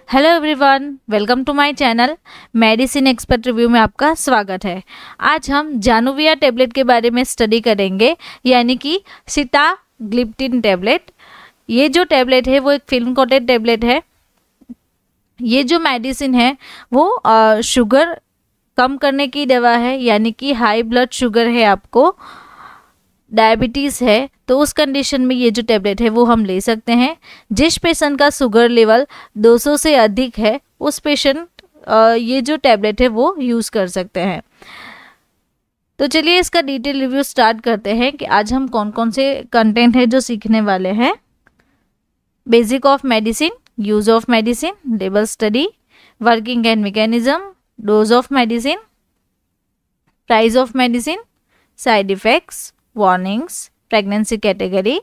Hello everyone, welcome to my channel medicine expert review में आपका स्वागत है। आज हम जानुविया टैबलेट के बारे में स्टडी करेंगे, यानी कि सिटाग्लिप्टिन टैबलेट। ये जो टैबलेट है वो एक फिल्म कोटेड टैबलेट है। ये जो मेडिसिन है वो शुगर कम करने की दवा है, यानी कि हाई ब्लड शुगर है, आपको डायबिटीज़ है तो उस कंडीशन में ये जो टैबलेट है वो हम ले सकते हैं। जिस पेशेंट का शुगर लेवल 200 से अधिक है उस पेशेंट ये जो टैबलेट है वो यूज़ कर सकते हैं। तो चलिए इसका डिटेल रिव्यू स्टार्ट करते हैं कि आज हम कौन कौन से कंटेंट है जो सीखने वाले हैं। Basic of medicine, use of medicine, label study, working and mechanism, dose of medicine, price of medicine, side effects, warnings, pregnancy category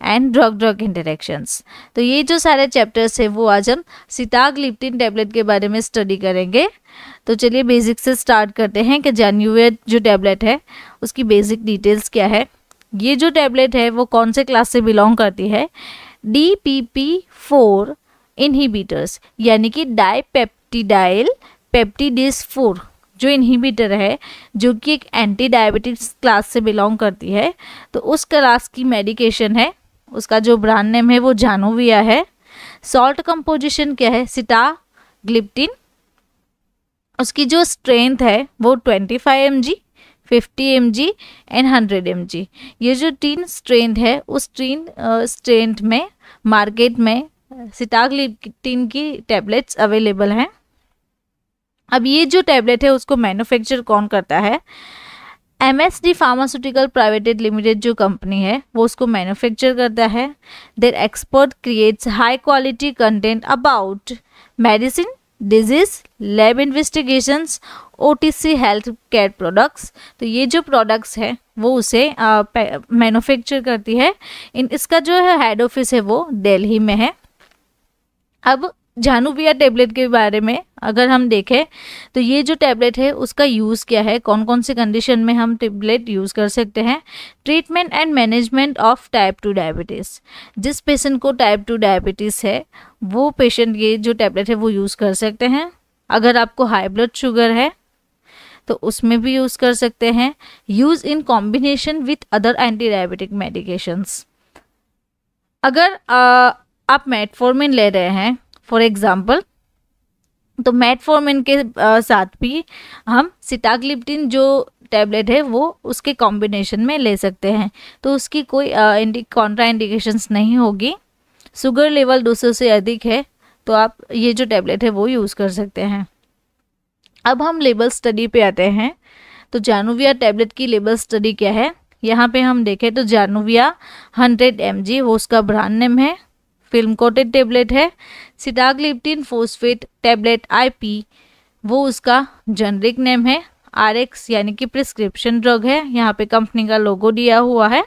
and drug interactions. तो ये जो सारे चैप्टर्स है वो आज हम सिटाग्लिप्टिन टैबलेट के बारे में स्टडी करेंगे। तो चलिए बेसिक से स्टार्ट करते हैं कि जानुविया जो टैबलेट है उसकी बेसिक डिटेल्स क्या है। ये जो टैबलेट है वो कौन से क्लास से बिलोंग करती है? DPP4 इनहिबिटर्स, यानी कि डाइपेप्टिडाइल पेप्टिडेज 4 जो इनहिबिटर है, जो कि एक एंटी डायबिटिक्स क्लास से बिलोंग करती है। तो उस क्लास की मेडिकेशन है, उसका जो ब्रांड नेम है वो जानुविया है। सॉल्ट कंपोजिशन क्या है? सिटाग्लिप्टिन। उसकी जो स्ट्रेंथ है वो 25 mg, 50 mg एंड 100 mg। ये जो 3 स्ट्रेंथ है उस 3 स्ट्रेंथ में मार्केट में सिटाग्लिप्टिन की टैबलेट्स अवेलेबल हैं। अब ये जो टैबलेट है उसको मैन्युफैक्चर कौन करता है? MSD फार्मास्यूटिकल प्राइवेटेड लिमिटेड जो कंपनी है वो उसको मैन्युफैक्चर करता है। Their expert creates high quality content about medicine, disease, lab investigations, OTC health care products. तो ये जो प्रोडक्ट्स है वो उसे मैन्युफैक्चर करती है। इसका जो है हेड ऑफिस है वो दिल्ली में है। अब जानुविया टैबलेट के बारे में अगर हम देखें तो ये जो टैबलेट है उसका यूज़ क्या है, कौन कौन से कंडीशन में हम टैबलेट यूज़ कर सकते हैं। Treatment and management of type 2 diabetes. जिस पेशेंट को टाइप 2 डायबिटीज़ है वो पेशेंट ये जो टैबलेट है वो यूज़ कर सकते हैं। अगर आपको हाई ब्लड शुगर है तो उसमें भी यूज़ कर सकते हैं। Use in combination with other anti diabetic medications. अगर आप मेटफॉर्मिन ले रहे हैं फॉर एग्जाम्पल, तो मेटफॉर्मिन के साथ भी हम सिटाग्लिप्टिन जो टैबलेट है वो उसके कॉम्बिनेशन में ले सकते हैं। तो उसकी कोई कॉन्ट्रा इंडिकेशंस नहीं होगी। शुगर लेवल 200 से अधिक है तो आप ये जो टैबलेट है वो यूज़ कर सकते हैं। अब हम लेबल स्टडी पे आते हैं। तो जानुविया टैबलेट की लेबल स्टडी क्या है? यहाँ पे हम देखें तो जानुविया 100 mg वो उसका ब्रांड नेम है। फिल्म कोटेड टैबलेट है। सिटाग्लिप्टिन फॉस्फेट टैबलेट IP वो उसका जेनरिक नेम है। RX यानी कि प्रिस्क्रिप्शन ड्रग है। यहाँ पे कंपनी का लोगो दिया हुआ है।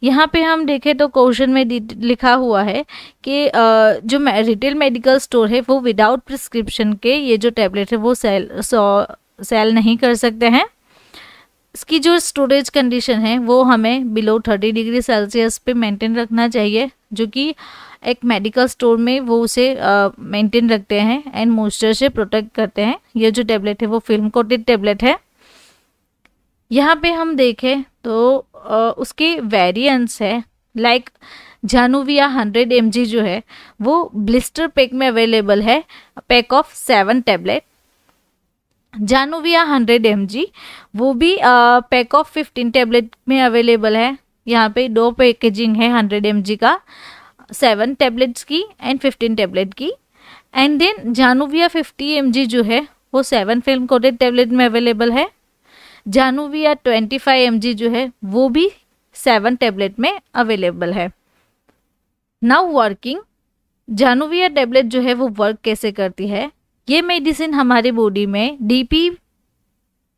यहाँ पे हम देखें तो क्वेश्चन में लिखा हुआ है कि जो रिटेल मेडिकल स्टोर है वो विदाउट प्रिस्क्रिप्शन के ये जो टैबलेट है वो सेल नहीं कर सकते हैं। इसकी जो स्टोरेज कंडीशन है वो हमें बिलो 30 डिग्री सेल्सियस पे मेंटेन रखना चाहिए, जो कि एक मेडिकल स्टोर में वो उसे मेंटेन रखते हैं एंड मॉइस्चर से प्रोटेक्ट करते हैं। ये जो टैबलेट है वो फिल्म कोटेड टैबलेट है। यहाँ पे हम देखें तो उसके वेरिएंट्स है, लाइक जानुविया 100 mg जो है वो ब्लिस्टर पैक में अवेलेबल है, पैक ऑफ 7 टैबलेट। जानुविया 100 mg वो भी पैक ऑफ 15 टैबलेट में अवेलेबल है। यहाँ पे 2 पैकेजिंग है 100 mg का, 7 टैबलेट्स की एंड 15 टैबलेट की। एंड देन जानुविया 50 mg जो है वो 7 फिल्म कोटेड टैबलेट में अवेलेबल है। जानुविया 25 mg जो है वो भी 7 टैबलेट में अवेलेबल है। नाउ वर्किंग, जानुविया टैबलेट जो है वो वर्क कैसे करती है? ये मेडिसिन हमारे बॉडी में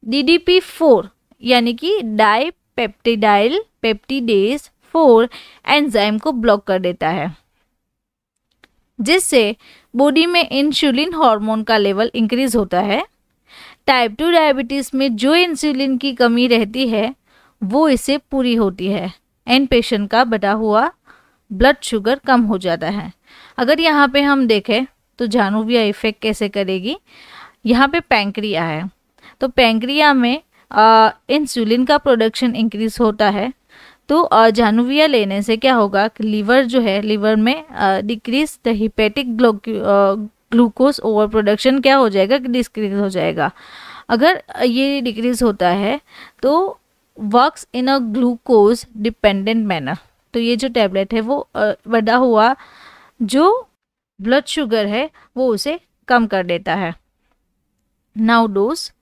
DDP4 यानी कि डाइपेप्टिडाइल पेप्टिडेज 4 एंजाइम को ब्लॉक कर देता है, जिससे बॉडी में इंसुलिन हार्मोन का लेवल इंक्रीज होता है। टाइप 2 डायबिटीज़ में जो इंसुलिन की कमी रहती है वो इससे पूरी होती है एंड पेशेंट का बढ़ा हुआ ब्लड शुगर कम हो जाता है। अगर यहाँ पे हम देखें तो जानुविया इफेक्ट कैसे करेगी, यहाँ पे पैंक्रिया है, तो पैंक्रिया में इंसुलिन का प्रोडक्शन इंक्रीज होता है, तो जानुविया लेने से क्या होगा कि लीवर जो है, लीवर में decrease the hepatic glucose over production क्या हो जाएगा कि डिक्रीज हो जाएगा। अगर ये डिक्रीज होता है तो works in a glucose dependent manner, तो ये जो टैबलेट है वो बढ़ा हुआ जो ब्लड शुगर है वो उसे कम कर देता है। नाउ डोज,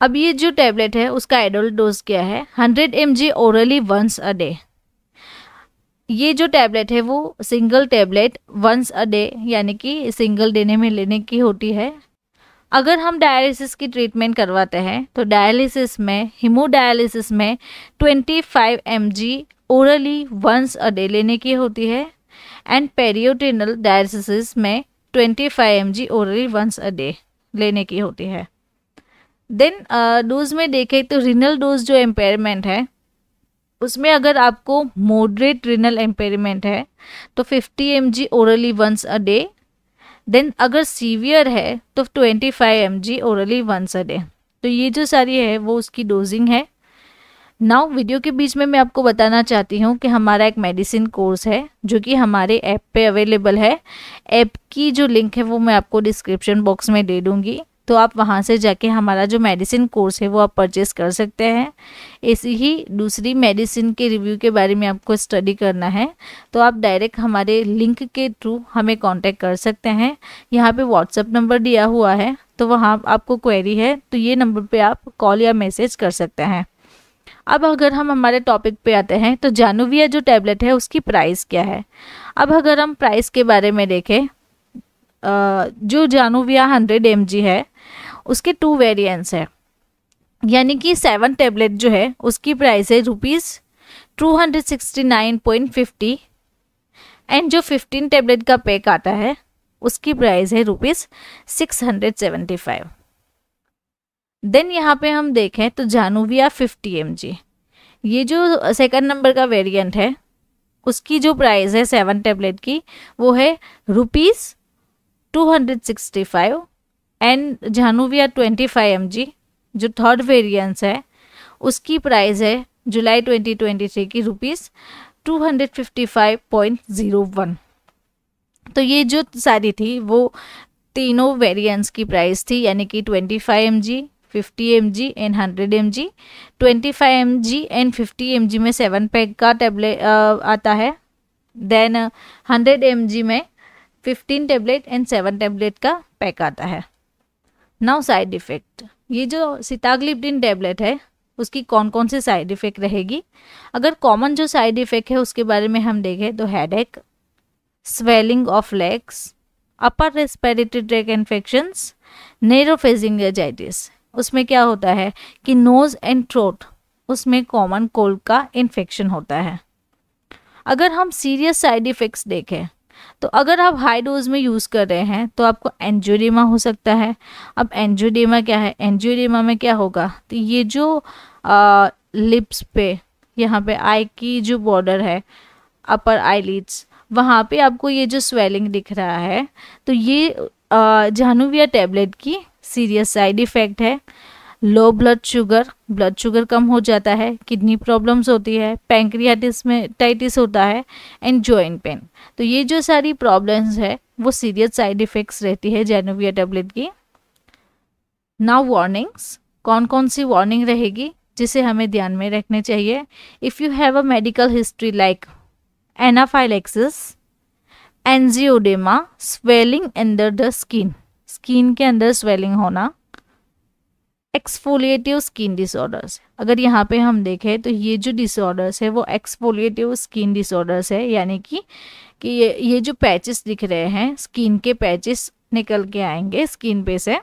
अब ये जो टैबलेट है उसका एडल्ट डोज क्या है, 100 mg orally once a day. ये जो टैबलेट है वो single tablet once a day यानी कि सिंगल देने में लेने की होती है। अगर हम डायलिसिस की ट्रीटमेंट करवाते हैं तो डायलिसिस में, हीमोडायलिसिस में 25 mg orally once a day लेने की होती है, एंड पेरियोटिनल डायलिसिस में 25 mg orally once a day लेने की होती है। देन डोज में देखें तो रिनल डोज जो एम्पेयरमेंट है उसमें अगर आपको मॉडरेट रिनल एम्पेयरमेंट है तो 50 mg orally once a day, then अगर सीवियर है तो 25 mg orally once a day. तो ये जो सारी है वो उसकी डोजिंग है। नाउ वीडियो के बीच में मैं आपको बताना चाहती हूँ कि हमारा एक मेडिसिन कोर्स है जो कि हमारे ऐप पे अवेलेबल है। ऐप की जो लिंक है वो मैं आपको डिस्क्रिप्शन बॉक्स में दे दूँगी, तो आप वहाँ से जाके हमारा जो मेडिसिन कोर्स है वो आप परचेस कर सकते हैं। ऐसी ही दूसरी मेडिसिन के रिव्यू के बारे में आपको स्टडी करना है तो आप डायरेक्ट हमारे लिंक के थ्रू हमें कांटेक्ट कर सकते हैं। यहाँ पे व्हाट्सएप नंबर दिया हुआ है, तो वहाँ आपको क्वेरी है तो ये नंबर पे आप कॉल या मैसेज कर सकते हैं। अब अगर हम हमारे टॉपिक पे आते हैं तो जानुविया जो टैबलेट है उसकी प्राइस क्या है। अब अगर हम प्राइस के बारे में देखें, जो जानुविया 100 mg है उसके 2 वेरिएंट्स है, यानी कि 7 टैबलेट जो है उसकी प्राइस है ₹269.50, एंड जो 15 टैबलेट का पैक आता है उसकी प्राइस है ₹675। देन यहाँ पे हम देखें तो जानुविया 50 mg, ये जो सेकंड नंबर का वेरिएंट है उसकी जो प्राइस है 7 टैबलेट की वो है ₹265, एंड जानुविया 25 mg जो थर्ड वेरिएंस है उसकी प्राइस है जुलाई 2023 की ₹255.01। तो ये जो सारी थी वो तीनों वेरिएंट्स की प्राइस थी, यानी कि 25 mg, 50 mg and 100 mg। 25 mg and 50 mg में 7 पैक का टैबलेट आता है, देन 100 mg में 15 टैबलेट एंड 7 टैबलेट का पैक आता है। नाउ साइड इफ़ेक्ट, ये जो सिताग्लिप्टिन टैबलेट है उसकी कौन कौन से साइड इफ़ेक्ट रहेगी। अगर कॉमन जो साइड इफ़ेक्ट है उसके बारे में हम देखें तो headache, swelling of legs, upper respiratory tract infections, nasopharyngitis. उसमें क्या होता है कि नोज एंड थ्रोट, उसमें कॉमन कोल्ड का इन्फेक्शन होता है। अगर हम सीरियस साइड इफ़ेक्ट्स देखें तो अगर आप हाई डोज में यूज़ कर रहे हैं तो आपको एंजियोडेमा हो सकता है। अब एंजियोडेमा क्या है, एंजियोडेमा में क्या होगा तो ये जो लिप्स पे, यहाँ पे आई की जो बॉर्डर है, अपर आईलिड्स, वहाँ पे आपको ये जो स्वेलिंग दिख रहा है तो ये जानुविया टैबलेट की सीरियस साइड इफ़ेक्ट है। लो ब्लड शुगर कम हो जाता है, किडनी प्रॉब्लम्स होती है, पैंक्रियाटिस में टाइटिस होता है, एंड जॉइंट पेन। तो ये जो सारी प्रॉब्लम्स है वो सीरियस साइड इफ़ेक्ट्स रहती है जानुविया टैबलेट की। नाउ वार्निंग्स, कौन कौन सी वार्निंग रहेगी जिसे हमें ध्यान में रखने चाहिए। If you have a medical history like anaphylaxis, angioedema, swelling under the skin, skin के अंदर स्वेलिंग होना, एक्सफोलिएटिव स्किन डिसऑर्डर्स। अगर यहाँ पे हम देखें तो ये जो डिसऑर्डर्स है वो एक्सफोलिएटिव स्किन डिसऑर्डर्स है, यानी कि ये जो पैचेस दिख रहे हैं, स्किन के पैचेस निकल के आएंगे स्किन पे से।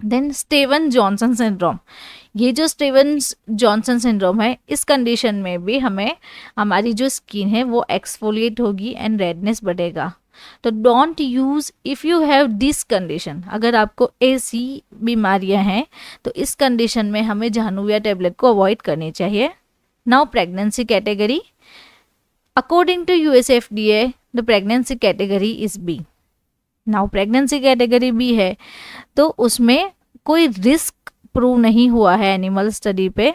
देन स्टीवन जॉनसन सिंड्रोम, ये जो स्टीवन जॉनसन सिंड्रोम है इस कंडीशन में भी हमें हमारी जो स्किन है वो एक्सफोलिएट होगी एंड रेडनेस बढ़ेगा। तो don't use if you have this condition, अगर आपको ऐसी बीमारियां हैं तो इस कंडीशन में हमें जानुविया टैबलेट को अवॉइड करनी चाहिए। Now pregnancy category, according to US FDA the pregnancy category is B. Now pregnancy category B है तो उसमें कोई रिस्क प्रूव नहीं हुआ है एनिमल स्टडी पे,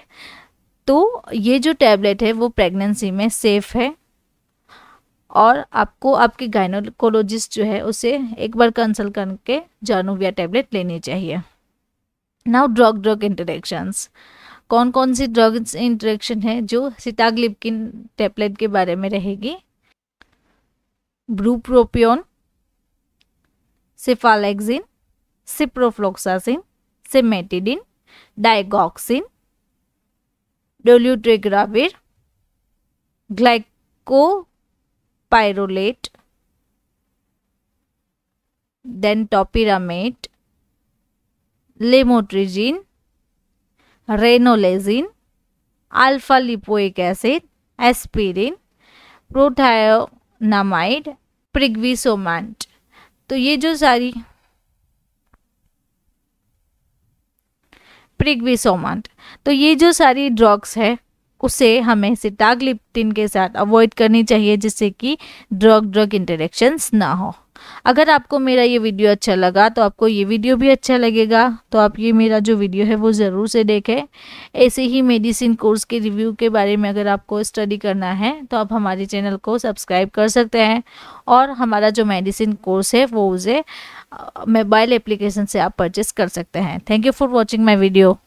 तो ये जो टैबलेट है वो प्रेगनेंसी में सेफ है और आपको आपके गायनोकोलॉजिस्ट जो है उसे एक बार कंसल्ट करके जानुविया टैबलेट लेनी चाहिए। नाउ ड्रग ड्रग इंटरेक्शंस, कौन कौन सी ड्रग इंटरेक्शन है जो सिटाग्लिप्टिन टैबलेट के बारे में रहेगी। Bupropion, cephalexin, ciprofloxacin, cimetidine, digoxin, dolutegravir, glycopyrrolate, then topiramate, lamotrigine, ranolazine, alpha lipoic acid, aspirin, prothionamide, pegvisomant. तो ये जो सारी प्रिग्विसोमांट, तो ये जो सारी ड्रग्स है उसे हमें सिटाग्लिप्टिन के साथ अवॉइड करनी चाहिए जिससे कि ड्रग ड्रग इंटरेक्शंस ना हो। अगर आपको मेरा ये वीडियो अच्छा लगा तो आपको ये वीडियो भी अच्छा लगेगा, तो आप ये मेरा जो वीडियो है वो ज़रूर से देखें। ऐसे ही मेडिसिन कोर्स के रिव्यू के बारे में अगर आपको स्टडी करना है तो आप हमारे चैनल को सब्सक्राइब कर सकते हैं और हमारा जो मेडिसिन कोर्स है वो उसे मोबाइल एप्लीकेशन से आप परचेस कर सकते हैं। Thank you for watching my video.